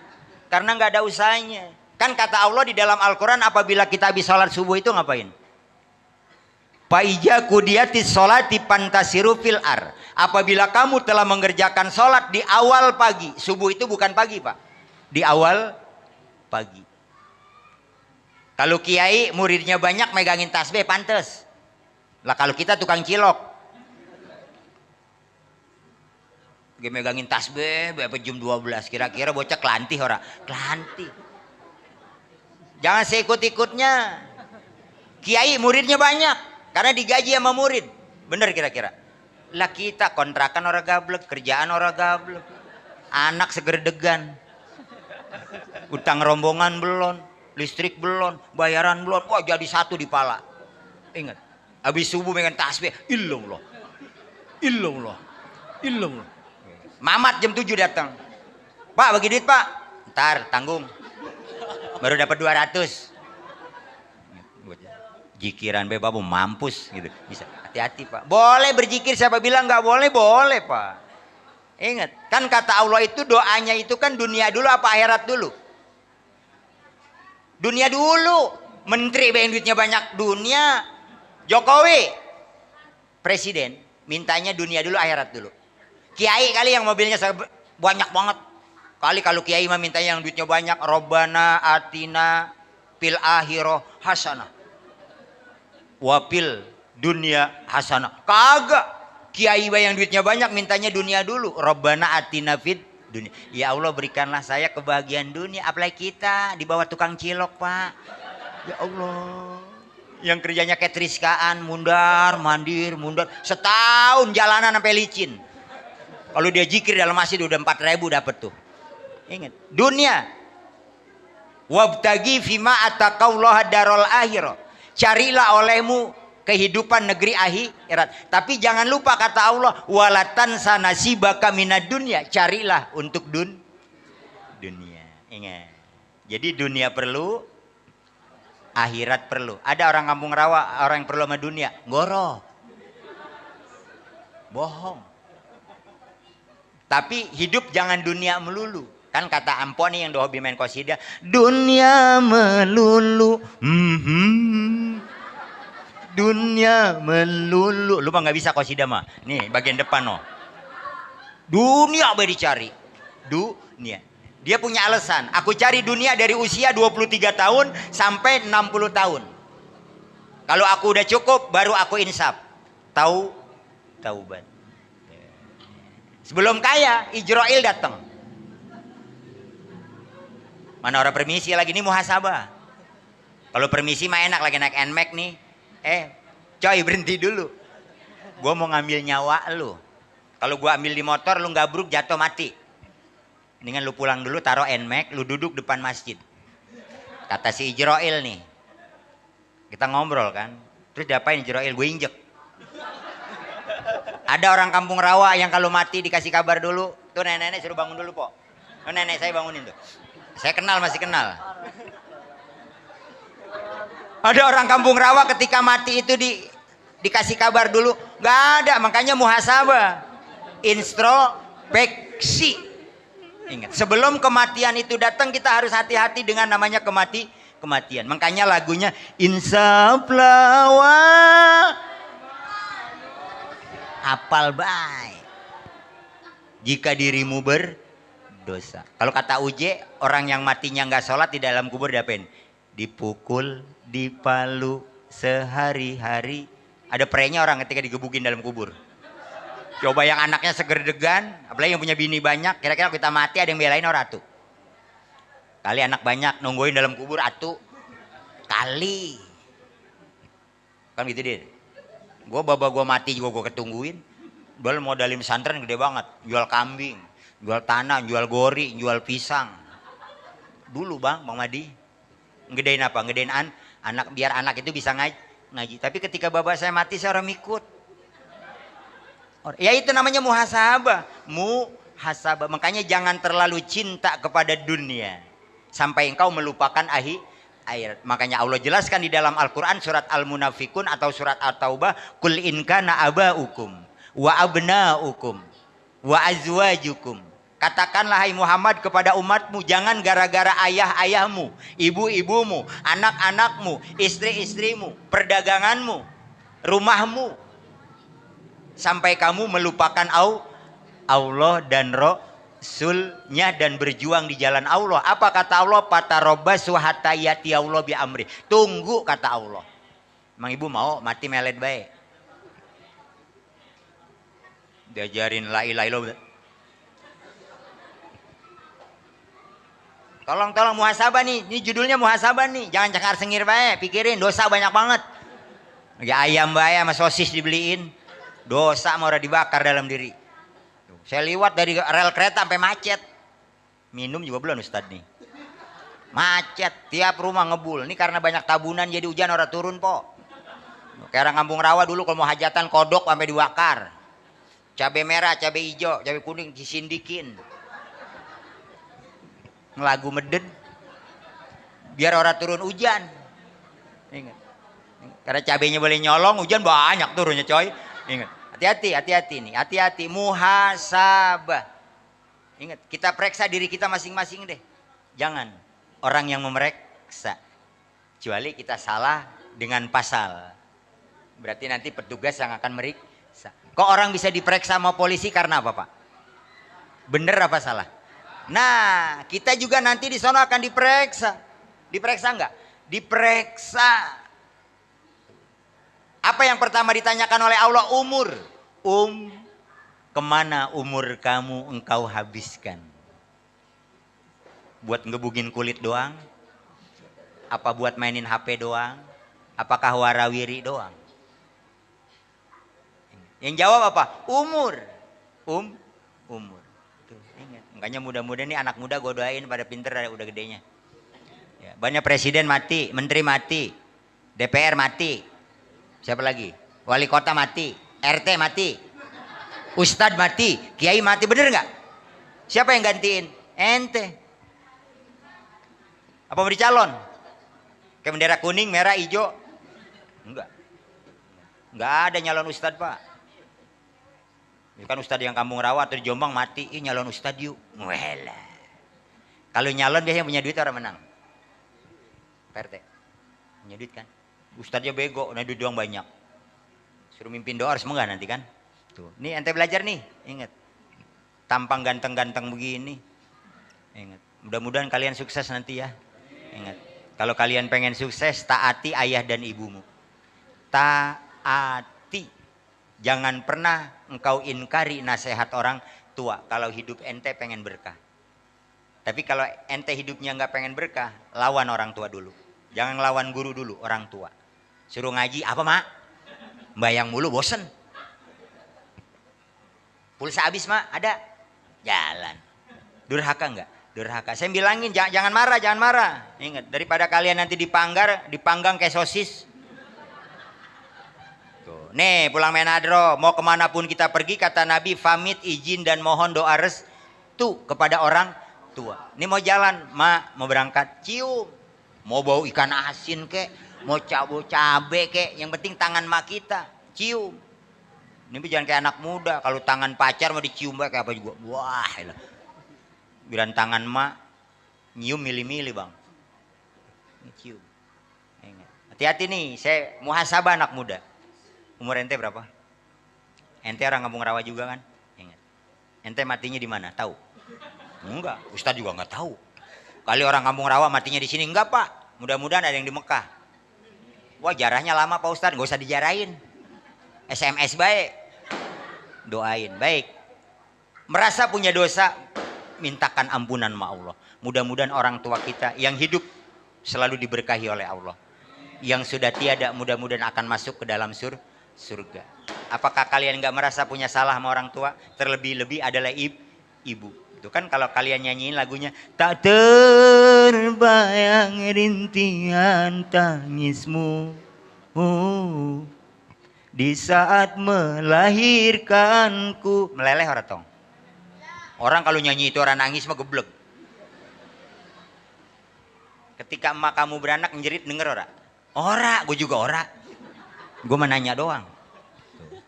Karena nggak ada usahanya. Kan kata Allah di dalam Al-Quran apabila kita habis sholat subuh itu ngapain? Paija kudiyatis sholati pantasiru fil ar. Apabila kamu telah mengerjakan sholat di awal pagi. Subuh itu bukan pagi pak. Di awal pagi. Kalau kiai muridnya banyak megangin tasbih pantes. Lah kalau kita tukang cilok. Megangin tasbih berapa jam 12. Kira-kira bocah kelantih ora? Kelantih. Jangan seikut-ikutnya. Kiai muridnya banyak karena digaji sama murid. Bener kira-kira. Lah kita kontrakan orang gablek, kerjaan orang gablek. Anak segerdegan. Utang rombongan belum, listrik belum, bayaran belum. Wah jadi satu di pala. Ingat. Habis subuh dengan tasbih, illallah. Illallah. Illallah. Mamat jam 7 datang. Pak bagi duit pak. Ntar tanggung. Baru dapat 200. Jikiran be babu mampus gitu. Bisa hati-hati pak. Boleh berzikir, siapa bilang nggak boleh? Boleh pak. Ingat, kan kata Allah itu doanya itu kan dunia dulu apa akhirat dulu? Dunia dulu. Menteri yang duitnya banyak dunia. Jokowi presiden mintanya dunia dulu akhirat dulu. Kiai kali yang mobilnya banyak banget. Kali kalau kiai mah minta yang duitnya banyak, Robbana atina fil akhirah hasanah wa fil dunya hasanah. Kagak. Kiai yang duitnya banyak mintanya dunia dulu, Robbana atina fid dunya. Ya Allah berikanlah saya kebahagiaan dunia. Apalagi kita di bawah tukang cilok, Pak. Ya Allah. Yang kerjanya kayak Triskaan, mundar, mandir, mundar. Setahun jalanan sampai licin. Kalau dia zikir dalam masjid udah 4.000 dapat tuh. Ingat, dunia. Wabtagi fima ataqallaha darul akhirah. Carilah olehmu kehidupan negeri akhirat. Tapi jangan lupa kata Allah, walatan sanasibaka minad dunya. Carilah untuk dunia. Ingat. Jadi dunia perlu, akhirat perlu. Ada orang kampung rawa, orang yang perlu sama dunia, ngoro. Bohong. Tapi hidup jangan dunia melulu. Kan kata Ampo nih yang hobi main qasidah, dunia melulu. Dunia melulu. Lu mah nggak bisa qasidah mah. Nih bagian depan no. Dunia bae dicari. Dunia. Dia punya alasan. Aku cari dunia dari usia 23 tahun sampai 60 tahun. Kalau aku udah cukup baru aku insaf. Taubat. Sebelum kaya, Ijrail datang. Mana orang permisi lagi nih muhasabah. Kalau permisi mah enak lagi naik NMAX nih. Coy berhenti dulu. Gua mau ngambil nyawa lu. Kalau gua ambil di motor lu gabruk jatuh mati. Mendingan lu pulang dulu taruh NMAX, lu duduk depan masjid. Kata si Ijrail nih. Kita ngobrol kan. Terus diapain Ijrail? Gue injek. Ada orang kampung rawa yang kalau mati dikasih kabar dulu. Tuh nenek-nenek suruh bangun dulu po. Tuh nenek saya bangunin tuh. Saya kenal, masih kenal. Ada orang kampung rawa ketika mati itu dikasih kabar dulu, nggak ada, makanya muhasabah, introspeksi. Ingat, sebelum kematian itu datang kita harus hati-hati dengan namanya kematian. Makanya lagunya Insaflawa apal baik jika dirimu berdosa. Kalau kata Uje, orang yang matinya nggak sholat di dalam kubur diapain? Dipukul, dipalu sehari-hari. Ada prenya orang ketika digebukin dalam kubur. Coba yang anaknya seger degan, apalagi yang punya bini banyak, kira-kira kita mati ada yang belain orang atuh? Kali anak banyak nungguin dalam kubur atuh kali. Kan gitu deh. Gue baba gue mati juga gue ketungguin. Dulu modalin pesantren gede banget, jual kambing, jual tanah, jual gori, jual pisang. Dulu Bang Madi. Ngedein apa? Ngedein anak biar anak itu bisa ngaji. Tapi ketika bapak saya mati saya orang ikut. Ya itu namanya muhasabah. Muhasabah. Makanya jangan terlalu cinta kepada dunia sampai engkau melupakan akhirat. Makanya Allah jelaskan di dalam Al-Quran surat Al-Munafikun atau surat At-Taubah, Qul in kana aba'ukum wa abna'ukum wa azwajukum. Katakanlah hai Muhammad kepada umatmu, jangan gara-gara ayah-ayahmu, ibu-ibumu, anak-anakmu, istri-istrimu, perdaganganmu, rumahmu, sampai kamu melupakan Allah dan Rasulnya dan berjuang di jalan Allah. Apa kata Allah? Patarobbasu hatta yati Allah bi amri. Tunggu kata Allah. Emang ibu mau mati melet baik? Diajarin la ilaha illallah. Tolong muhasabah nih. Ini judulnya muhasabah nih. Jangan cakar sengir baik. Pikirin dosa banyak banget. Ya ayam baik sama sosis dibeliin. Dosa mau dibakar dalam diri. Saya liwat dari rel kereta sampai macet. Minum juga belum Ustadz nih. Macet, tiap rumah ngebul. Ini karena banyak tabunan jadi hujan orang turun po. Kayak orang kampung rawa dulu kalau mau hajatan kodok sampai dibakar. Cabai merah, cabai hijau, cabai kuning disindikin. Ngelagu meden. Biar orang turun hujan. Ingat. Karena cabainya boleh nyolong, hujan banyak turunnya coy. Ingat, hati-hati nih, hati-hati, muhasabah. Ingat, kita periksa diri kita masing-masing deh. Jangan orang yang memeriksa. Kecuali kita salah dengan pasal. Berarti nanti petugas yang akan meriksa. Kok orang bisa diperiksa sama polisi karena apa Pak? Bener apa salah? Nah, kita juga nanti di sana akan diperiksa. Diperiksa enggak? Diperiksa. Apa yang pertama ditanyakan oleh Allah? Umur. Kemana umur kamu engkau habiskan? Buat ngebugin kulit doang? Apa buat mainin HP doang? Apakah warawiri doang? Yang jawab apa? Umur. Umur. Tuh, ingat. Makanya mudah-mudahan nih anak muda gue doain pada pinter udah gedenya. Ya, banyak presiden mati, menteri mati, DPR mati. Siapa lagi? Wali kota mati, RT mati, Ustadz mati, Kiai mati, bener nggak? Siapa yang gantiin? Ente. Apa mau dicalon? Kayak bendera kuning, merah, hijau? Enggak ada nyalon Ustadz Pak. Kan Ustadz yang kampung rawa atau di Jombang mati, nyalon Ustadz yuk. Wela. Kalau nyalon biasanya punya duit orang menang. PRT, punya duit kan? Ustadznya bego, nah duit doang banyak. Suruh mimpin doa harus enggak nanti kan? Tuh, nih ente belajar nih, ingat. Tampang ganteng-ganteng begini. Ingat, mudah-mudahan kalian sukses nanti ya. Ingat, kalau kalian pengen sukses, taati ayah dan ibumu. Taati. Jangan pernah engkau inkari nasihat orang tua. Kalau hidup ente pengen berkah. Tapi kalau ente hidupnya nggak pengen berkah, lawan orang tua dulu. Jangan lawan guru dulu, orang tua. Suruh ngaji, apa mak? Bayang mulu, bosen. Pulsa habis mak, ada? Jalan. Durhaka enggak? Durhaka. Saya bilangin, jangan marah. Ingat, daripada kalian nanti dipanggang kayak sosis. Tuh. Nih, pulang Menadro, mau kemanapun kita pergi, kata Nabi, famit, izin dan mohon doa restu kepada orang tua. Ini mau jalan, mak mau berangkat, cium. Mau bau ikan asin kek, mau cabe kek, yang penting tangan mak kita, cium. Ini jangan kayak anak muda, kalau tangan pacar mau dicium kayak apa juga. Wah, bilang tangan mak nyium milih-milih bang. Ini cium. Hati-hati nih, saya muhasabah anak muda. Umur ente berapa? Ente orang Kampung Rawa juga kan? Ingat. Ente matinya di mana? Tahu? Enggak, Ustadz juga nggak tahu. Kali orang Kampung Rawa matinya di sini, enggak pak. Mudah-mudahan ada yang di Mekah. Wah jarahnya lama pak Ustadz, nggak usah dijarahin. SMS baik. Doain, baik. Merasa punya dosa, mintakan ampunan sama Allah. Mudah-mudahan orang tua kita yang hidup selalu diberkahi oleh Allah. Yang sudah tiada mudah-mudahan akan masuk ke dalam surga. Apakah kalian nggak merasa punya salah sama orang tua? Terlebih-lebih adalah ibu. Itu kan kalau kalian nyanyiin lagunya, tak terbayang rintihan tangismu di saat melahirkanku. Meleleh orang tong. Orang kalau nyanyi itu orang nangis mah geblek. Ketika emak kamu beranak menjerit denger ora? Ora, gue juga ora. Gue menanya doang.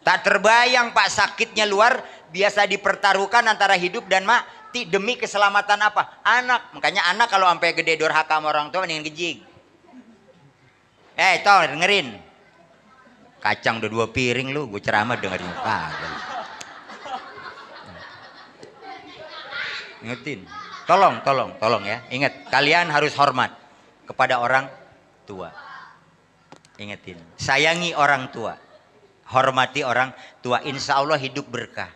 Tak terbayang pak sakitnya luar biasa dipertaruhkan antara hidup dan mati demi keselamatan apa? Anak. Makanya anak kalau sampai gede durhaka sama orang tua mendingan gejig. Toh dengerin. Kacang udah 2 piring lu, gue ceramah dengerin kagak. Ingetin. Tolong ya. Ingat, kalian harus hormat kepada orang tua. Ingetin, sayangi orang tua, hormati orang tua, insya Allah hidup berkah.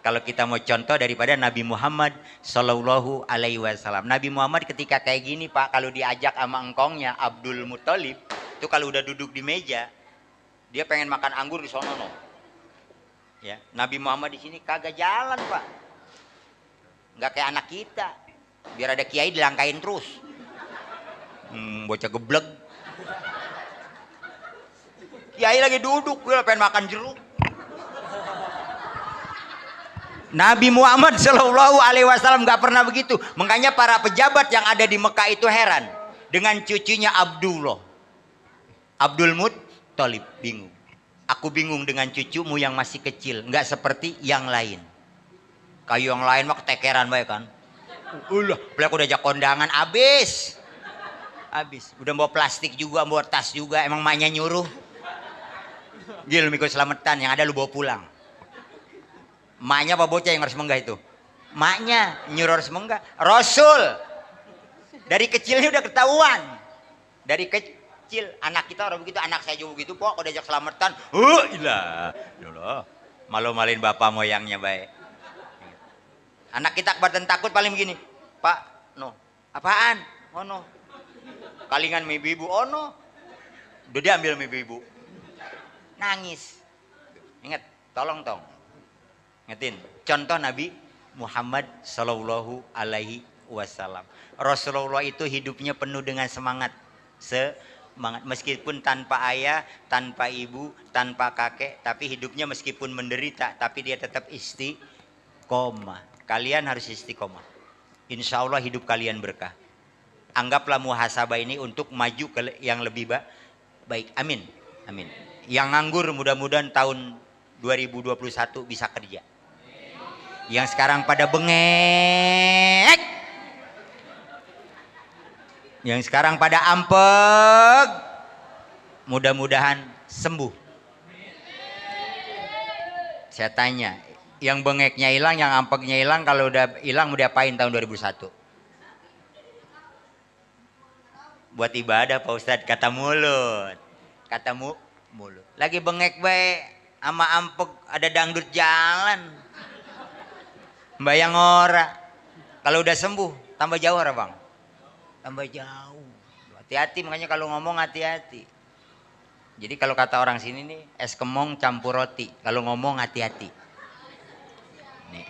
Kalau kita mau contoh daripada Nabi Muhammad Sallallahu Alaihi Wasallam. Nabi Muhammad ketika kayak gini pak, kalau diajak sama engkongnya Abdul Muthalib, itu kalau udah duduk di meja, dia pengen makan anggur di sono no. Ya, Nabi Muhammad di sini kagak jalan pak, nggak kayak anak kita, biar ada kiai dilangkain terus. Bocah geblek. Kiai lagi duduk, gue pengen makan jeruk. Nabi Muhammad Shallallahu Alaihi Wasallam nggak pernah begitu. Makanya para pejabat yang ada di Mekah itu heran dengan cucunya Abdul Muthalib, bingung. Aku bingung dengan cucumu yang masih kecil, nggak seperti yang lain. Kayu yang lain mah ketekeran baik kan. Beliau udah ajak kondangan, habis. Udah bawa plastik juga, bawa tas juga. Emang maknya nyuruh. Gil mikir selamatan, yang ada lu bawa pulang. Maknya apa bocah yang harus menggah itu? Maknya nyuruh harus menggah. Rasul dari kecilnya udah ketahuan. Dari kecil anak kita orang begitu, anak saya juga begitu pok. Udah ajak selamatan, malu-malin bapak moyangnya baik. Anak kita kebadan takut paling begini, pak, no, apaan? Oh no, kalingan mie ibu, oh no, udah diambil mie ibu. Nangis. Ingat, tolong tong. Ingetin, contoh Nabi Muhammad Sallallahu Alaihi Wasallam. Rasulullah itu hidupnya penuh dengan semangat. Meskipun tanpa ayah, tanpa ibu, tanpa kakek, tapi hidupnya meskipun menderita, tapi dia tetap istiqomah. Kalian harus istiqomah. Insya Allah hidup kalian berkah. Anggaplah muhasabah ini untuk maju ke yang lebih baik. Amin. Amin. Yang nganggur mudah-mudahan tahun 2021 bisa kerja. Yang sekarang pada bengek, yang sekarang pada ampek, mudah-mudahan sembuh. Saya tanya, yang bengeknya hilang, yang ampeknya hilang, kalau udah hilang mau diapain tahun 2001? Buat ibadah Pak Ustadz, kata mulut. Kata mulut. Lagi bengek baik sama ampek, ada dangdut jalan. Bayang ora. Kalau udah sembuh, tambah jauh ora bang? Tambah jauh. Hati-hati, makanya kalau ngomong hati-hati. Jadi kalau kata orang sini nih, es kemong campur roti. Kalau ngomong hati-hati.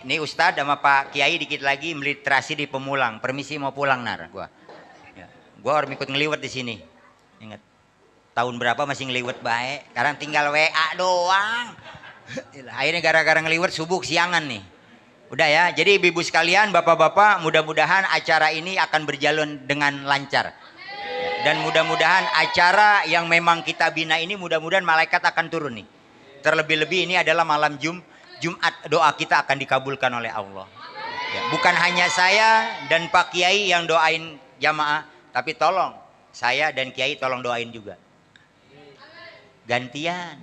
Ini Ustadz sama Pak Kiai dikit lagi meliterasi di Pemulang. Permisi mau pulang nar gua. Ya. Gua harus ikut ngeliwet di sini. Ingat. Tahun berapa masih ngeliwet baik. Sekarang tinggal WA doang. Akhirnya gara-gara ngeliwet subuh siangan nih. Udah ya, jadi ibu-ibu sekalian, bapak-bapak, mudah-mudahan acara ini akan berjalan dengan lancar. Dan mudah-mudahan acara yang memang kita bina ini, mudah-mudahan malaikat akan turun nih. Terlebih-lebih ini adalah malam Jumat, doa kita akan dikabulkan oleh Allah. Ya, bukan hanya saya dan Pak Kiai yang doain jamaah, tapi tolong saya dan Kiai tolong doain juga. Gantian.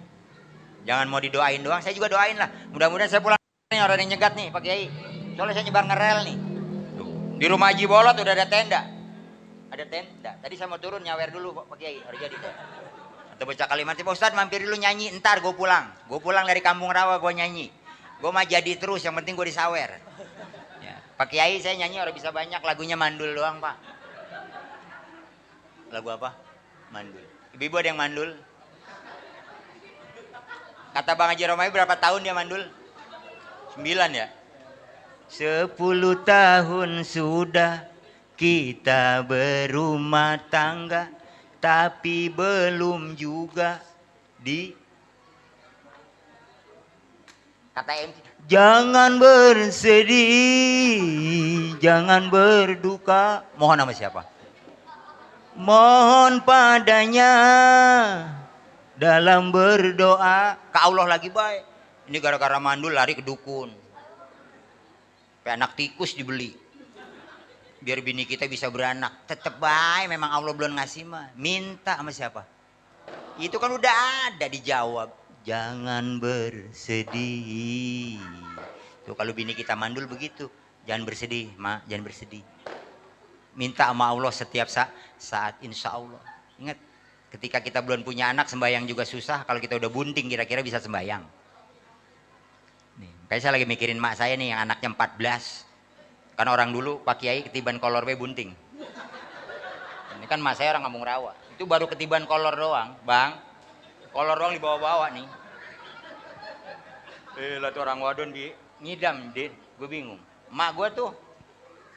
Jangan mau didoain doang, saya juga doain lah. Mudah-mudahan saya pulang nih orang yang nyegat nih Pak Kiai. Soalnya saya nyebar ngerel nih. Tuh. Di rumah Haji Bolot udah ada tenda. Ada tenda. Tadi saya mau turun nyawer dulu Pak Kiai, harus jadi. Atau bocah Kalimantan, Pak Ustadz mampir dulu nyanyi, entar gue pulang. Gue pulang dari Kampung Rawa gue nyanyi. Gue mah jadi terus, yang penting gue disawer. Ya. Pak Kiai saya nyanyi orang bisa banyak, lagunya mandul doang Pak. Lagu apa? Mandul. Ibu-ibu ada yang mandul? Kata Bang Haji Romai berapa tahun dia mandul? 9 ya? 10 tahun sudah kita berumah tangga, tapi belum juga di... Kata MC, jangan bersedih, jangan berduka. Mohon nama siapa? Mohon padanya dalam berdoa ke Allah lagi baik. Ini gara-gara mandul lari ke dukun. Kayak anak tikus dibeli. Biar bini kita bisa beranak. Tetep baik, memang Allah belum ngasih mah. Minta sama siapa? Itu kan udah ada, dijawab. Jangan bersedih. Tuh kalau bini kita mandul begitu. Jangan bersedih, Mak, jangan bersedih. Minta sama Allah setiap saat, insya Allah. Ingat, ketika kita belum punya anak, sembahyang juga susah. Kalau kita udah bunting, kira-kira bisa sembahyang. Nih, kayak saya lagi mikirin mak saya nih yang anaknya 14. Kan orang dulu Pak Kiai ketiban kolor be bunting. Ini kan mak saya orang Kampung Rawa. Itu baru ketiban kolor doang, Bang. Kolor doang dibawa-bawa nih. Lah tuh orang wadon di ngidam, Din. Gue bingung. Mak gue tuh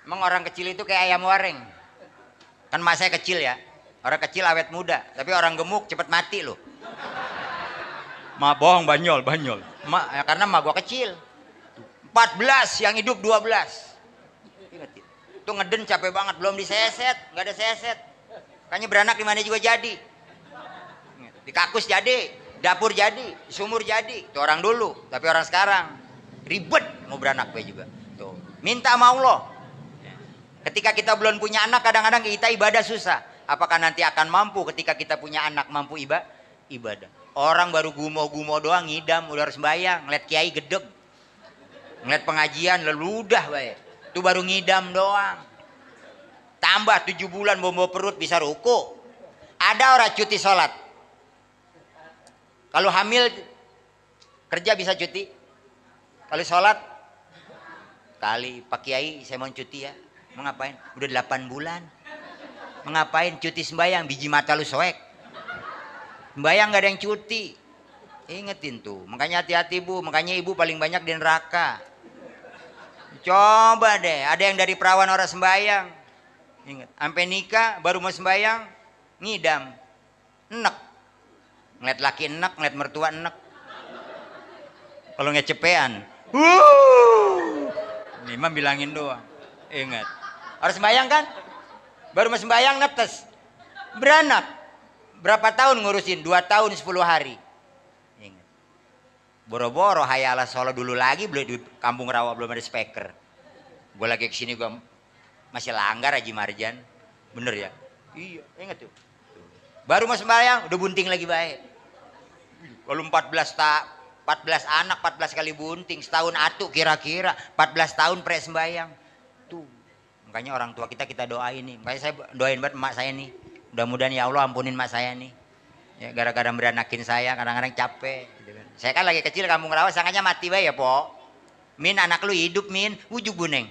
emang orang kecil itu kayak ayam wareng. Kan mak saya kecil ya. Orang kecil awet muda, tapi orang gemuk cepet mati loh. Mak bohong, banyol. Mak, ya karena mak gua kecil. 14 yang hidup 12. Ingat ya? Itu ngeden capek banget, belum diseset, nggak ada seset. Kayaknya beranak di mana juga jadi. Di kakus jadi, dapur jadi, sumur jadi. Itu orang dulu, tapi orang sekarang ribet mau beranak gue juga. Tuh, minta sama Allah. Ketika kita belum punya anak, kadang-kadang kita ibadah susah. Apakah nanti akan mampu ketika kita punya anak mampu ibadah? Orang baru gumo-gumo doang ngidam, udah harus bayang, ngeliat kiai gedeg. Ngeliat pengajian leludah baik. Itu baru ngidam doang. Tambah 7 bulan bawa perut bisa ruku. Ada orang cuti sholat. Kalau hamil kerja bisa cuti. Kalau sholat kali Pak Kiai saya mau cuti ya. Mau ngapain? Udah 8 bulan. Mengapain cuti sembayang? Biji mata lu soek. Sembayang gak ada yang cuti. Ingetin tuh. Makanya hati-hati Bu. Makanya ibu paling banyak di neraka. Coba deh. Ada yang dari perawan orang sembayang. Ingat. Sampai nikah baru mau sembayang. Ngidam. Enek. Ngeliat laki enek. Ngeliat mertua enek. Kalau ngecepean. Ini mah bilangin doang. Ingat. Harus sembayang kan? Baru mau sembahyang netes. Beranak. Berapa tahun ngurusin? 2 tahun 10 hari. Ingat. Boro-boro hayala sholat dulu lagi. Di Kampung Rawa belum ada speaker. Gue lagi kesini gue masih langgar Haji Marjan. Bener ya? Iya. Ingat tuh. Baru mau sembahyang udah bunting lagi baik. Kalau 14 anak 14 kali bunting. Setahun atu kira-kira. 14 tahun pre sembahyang. Tuh. Makanya orang tua kita doain nih. Makanya saya doain banget emak saya nih. Mudah-mudahan ya Allah ampunin emak saya nih. Ya gara-gara beranakin saya kadang-kadang capek. Gitu kan. Saya kan lagi kecil Kampung Rawa sangkanya mati bae ya po. Min anak lu hidup Min. Ujug buneng.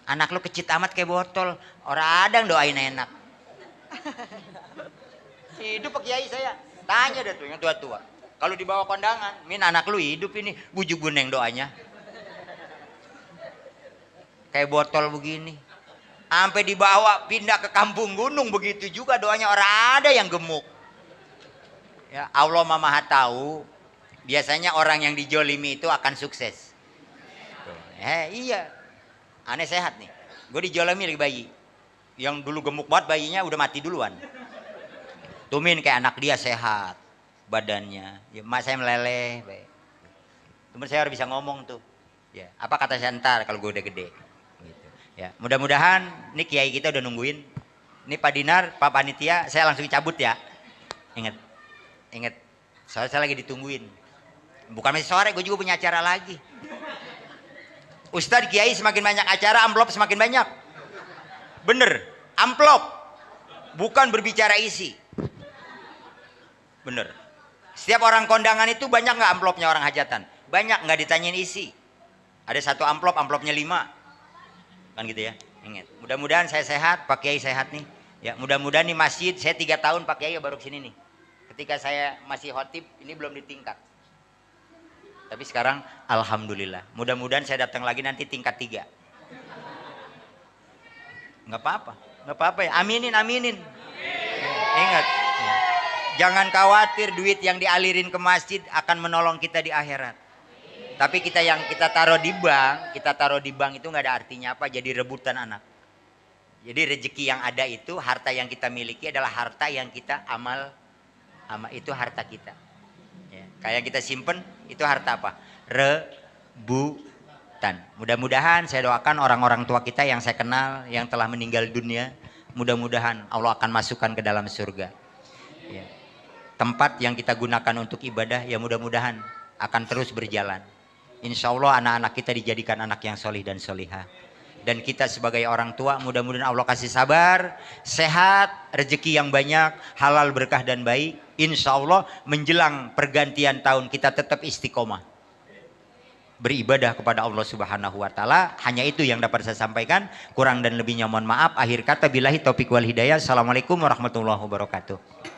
Anak lu kecil amat kayak botol. Orang ada yang doain enak. Hidup Pak Kiai saya. Tanya deh tuh yang tua-tua. Kalau dibawa kondangan. Min anak lu hidup ini. Ujug buneng doanya. Kayak botol begini. Sampai dibawa pindah ke kampung gunung begitu juga doanya orang ada yang gemuk. Ya, Allah Maha tahu. Biasanya orang yang dijolimi itu akan sukses. Iya. Aneh sehat nih. Gue dijolimi lagi bayi. Yang dulu gemuk banget bayinya udah mati duluan. Tumin kayak anak dia sehat badannya. Ya, mak saya meleleh. Temen saya harus bisa ngomong tuh. Ya, apa kata saya ntar kalau gue udah gede. Gitu. Ya, mudah-mudahan ini kiai kita udah nungguin. Ini Pak Dinar, Pak Panitia, saya langsung cabut ya. Ingat, ingat. Soalnya saya lagi ditungguin. Bukan masih sore, gue juga punya acara lagi. Ustadz Kiai semakin banyak acara, amplop semakin banyak. Bener, amplop. Bukan berbicara isi. Bener. Setiap orang kondangan itu banyak nggak amplopnya orang hajatan? Banyak, nggak ditanyain isi. Ada satu amplop, amplopnya 5. Kan gitu ya. Ingat. Mudah-mudahan saya sehat, Pak Kiai sehat nih. Ya, mudah-mudahan di masjid, saya 3 tahun Pak Kiai baru kesini nih. Ketika saya masih khotib, ini belum ditingkat. Tapi sekarang alhamdulillah. Mudah-mudahan saya datang lagi nanti tingkat 3. Nggak apa-apa, nggak apa-apa ya. Aminin, aminin. Ingat, ya. Jangan khawatir duit yang dialirin ke masjid akan menolong kita di akhirat. Tapi kita yang kita taruh di bank itu nggak ada artinya apa, jadi rebutan anak. Jadi rezeki yang ada itu, harta yang kita miliki adalah harta yang kita amal itu harta kita. Ya, kayak kita simpen itu harta apa? Rebutan. Mudah-mudahan saya doakan orang-orang tua kita yang saya kenal yang telah meninggal dunia, mudah-mudahan Allah akan masukkan ke dalam surga. Ya. Tempat yang kita gunakan untuk ibadah ya mudah-mudahan akan terus berjalan. Insya Allah anak-anak kita dijadikan anak yang solih dan solihah. Dan kita sebagai orang tua mudah-mudahan Allah kasih sabar, sehat, rezeki yang banyak, halal berkah dan baik. Insya Allah menjelang pergantian tahun kita tetap istiqomah beribadah kepada Allah Subhanahu wa taala. Hanya itu yang dapat saya sampaikan. Kurang dan lebihnya mohon maaf. Akhir kata billahi taufik wal hidayah. Assalamualaikum warahmatullahi wabarakatuh.